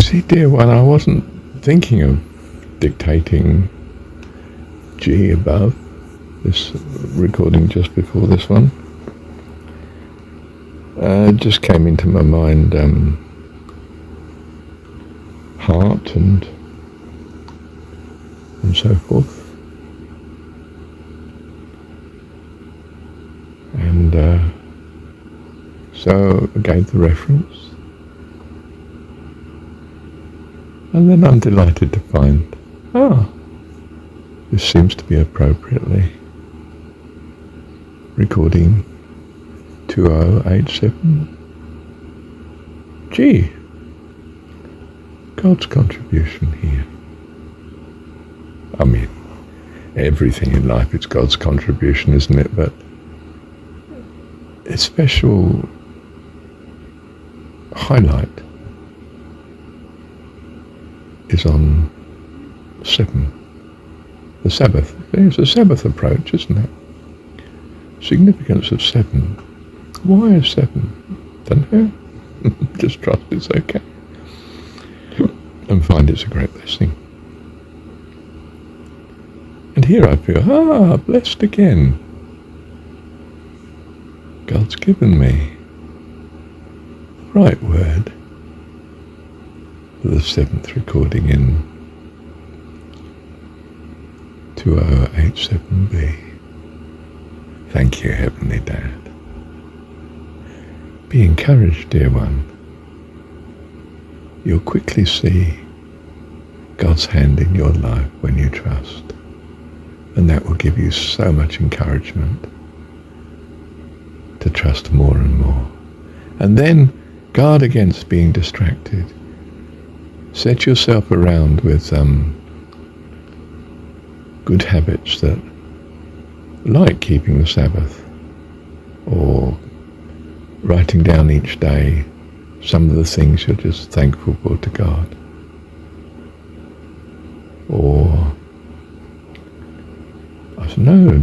see, dear one, I wasn't thinking of dictating G above this recording just before this one. It just came into my mind heart and so forth. And so I gave the reference. And then I'm delighted to find, this seems to be appropriately recording 2087 G. God's contribution here. I mean, everything in life is God's contribution, isn't it? But a special highlight is on 7, the Sabbath. It's a Sabbath approach, isn't it? Significance of 7. Why is 7? Don't know. Just trust it's okay. And find it's a great blessing. And here I feel, blessed again. God's given me the right word for the 7th recording in 2087B. Thank you, Heavenly Dad. Be encouraged, dear one. You'll quickly see God's hand in your life when you trust. And that will give you so much encouragement to trust more and more. And then guard against being distracted. Set yourself around with good habits that, like keeping the Sabbath, or writing down each day some of the things you're just thankful for to God. Or, I don't know,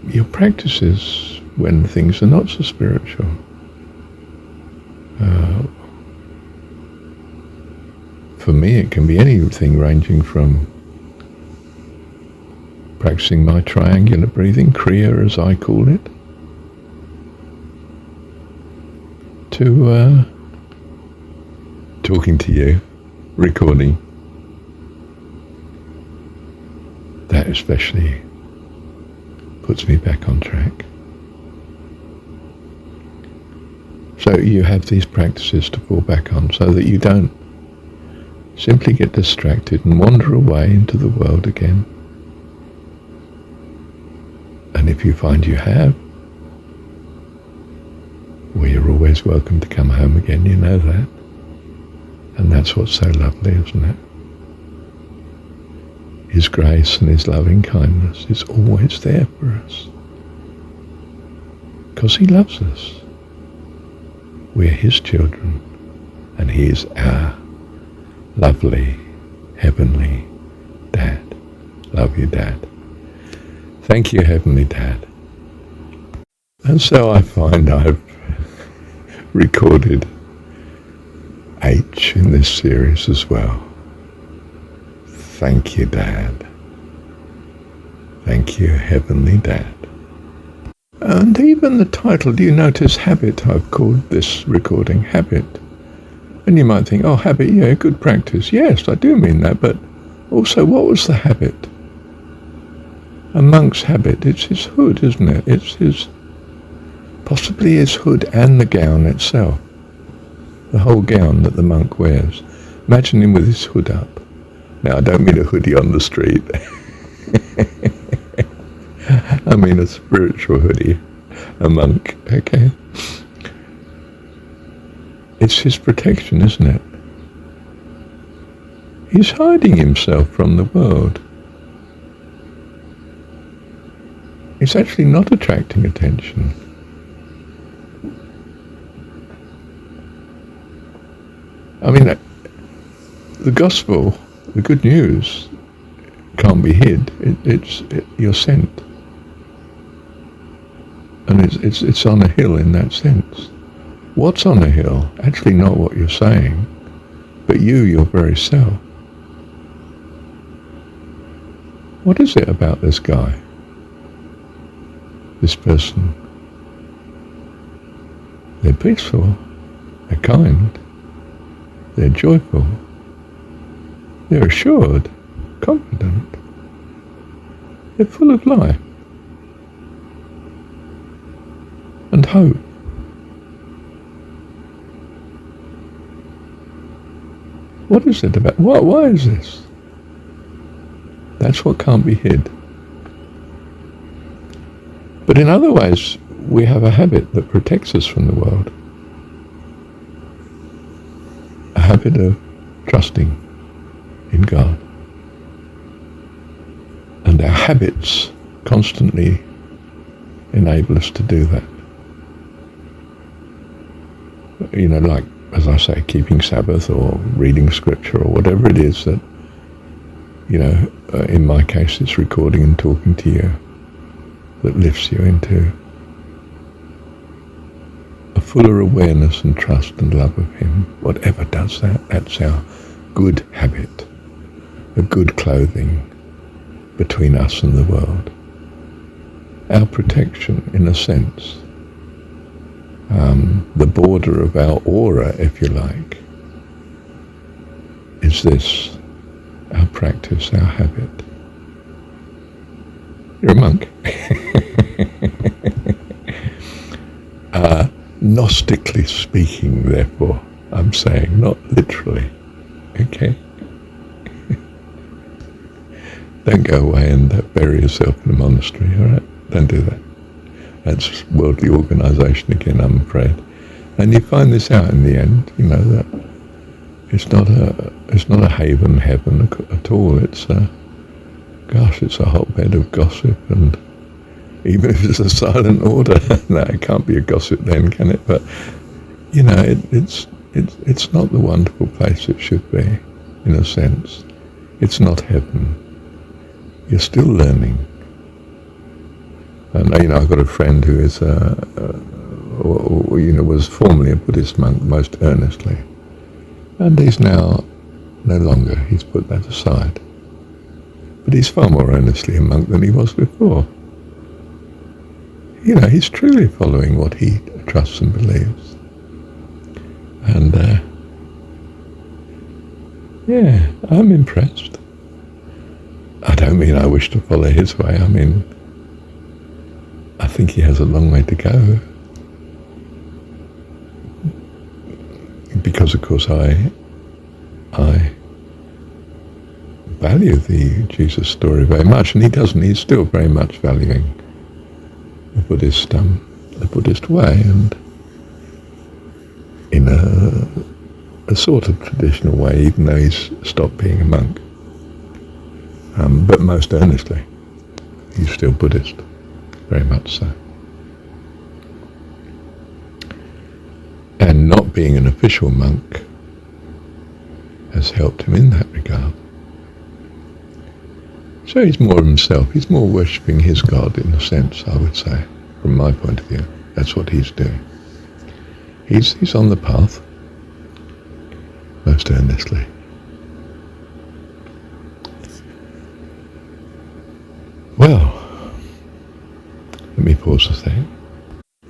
your practices when things are not so spiritual. For me, it can be anything ranging from practicing my triangular breathing, Kriya as I call it, to talking to you, recording. That especially puts me back on track. So you have these practices to fall back on so that you don't simply get distracted and wander away into the world again. And if you find you have, well, you're always welcome to come home again, you know that. And that's what's so lovely, isn't it? His grace and His loving kindness is always there for us. Because He loves us. We're His children, and He is our lovely, heavenly Dad. Love you, Dad. Thank you, Heavenly Dad. And so I find I've recorded H in this series as well. Thank you, Dad. Thank you, Heavenly Dad. And even the title, do you notice habit? I've called this recording Habit. And you might think, habit, yeah, good practice. Yes, I do mean that, but also what was the habit? A monk's habit, it's his hood, isn't it? It's possibly his hood and the gown itself. The whole gown that the monk wears. Imagine him with his hood up. Now, I don't mean a hoodie on the street. I mean a spiritual hoodie, a monk, okay? It's his protection, isn't it? He's hiding himself from the world. He's actually not attracting attention. I mean, the gospel, the good news, can't be hid. You're sent. And it's on a hill in that sense. what's on the hill? Actually not what you're saying, but you, your very self. What is it about this guy, this person? They're peaceful, they're kind, they're joyful, they're assured, confident, they're full of life and hope. What is it about? Why is this? That's what can't be hid. But in other ways, we have a habit that protects us from the world. A habit of trusting in God. And our habits constantly enable us to do that. You know, like, as I say, keeping Sabbath or reading scripture or whatever it is that, you know, in my case it's recording and talking to you, that lifts you into a fuller awareness and trust and love of Him. Whatever does that, that's our good habit, a good clothing between us and the world. Our protection, in a sense. The border of our aura, if you like, is this, our practice, our habit. You're a monk. Gnostically speaking, therefore, I'm saying, not literally. Okay? Don't go away and bury yourself in a monastery, alright? Don't do that. That's worldly organisation again, I'm afraid. And you find this out in the end, you know, that it's not a haven heaven at all. It's it's a hotbed of gossip, and even if it's a silent order, no, it can't be a gossip then, can it? But you know, it's not the wonderful place it should be, in a sense. It's not heaven. You're still learning. And you know, I've got a friend who is was formerly a Buddhist monk most earnestly, and he's now no longer. He's put that aside, but he's far more earnestly a monk than he was before. You know, he's truly following what he trusts and believes, and yeah, I'm impressed. I don't mean I wish to follow his way. I mean, I think he has a long way to go. Because, of course, I value the Jesus story very much, and he doesn't. He's still very much valuing the Buddhist way, and in a sort of traditional way, even though he's stopped being a monk. But most earnestly, he's still Buddhist, very much so. And not being an official monk has helped him in that regard. So he's more himself. He's more worshipping his God, in a sense, I would say, from my point of view. That's what he's doing. He's on the path, most earnestly. Well, let me pause a second.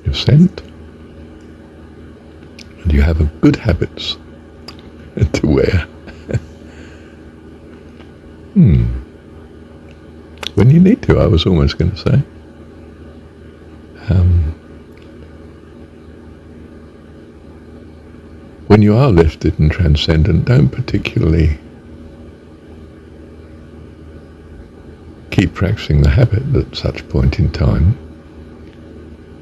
You're sent, and you have a good habits to wear. When you need to, I was almost going to say. When you are lifted and transcendent, don't particularly keep practicing the habit at such point in time,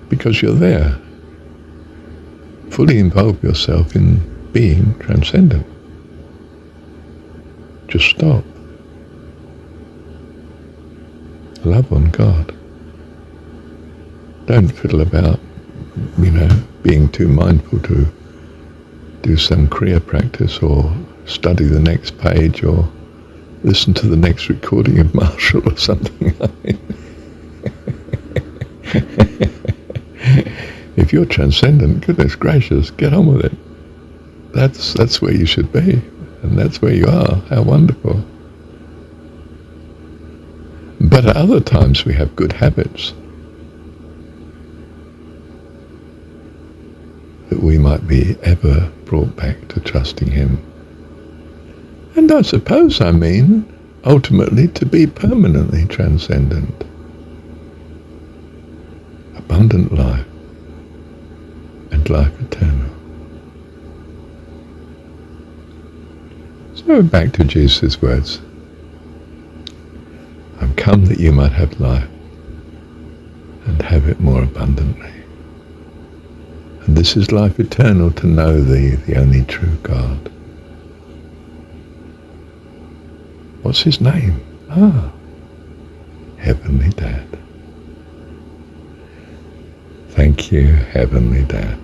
because you're there. Fully involve yourself in being transcendent. Just stop. Love on God. Don't fiddle about, being too mindful to do some Kriya practice or study the next page or listen to the next recording of Marshall or something. If if you're transcendent, goodness gracious, get on with it. That's where you should be, and that's where you are. How wonderful. But at other times we have good habits that we might be ever brought back to trusting him. And I suppose I mean ultimately to be permanently transcendent. Abundant life and life eternal. So back to Jesus' words. I'm come that you might have life and have it more abundantly. And this is life eternal, to know thee, the only true God. What's his name? Heavenly Dad. Thank you, Heavenly Dad.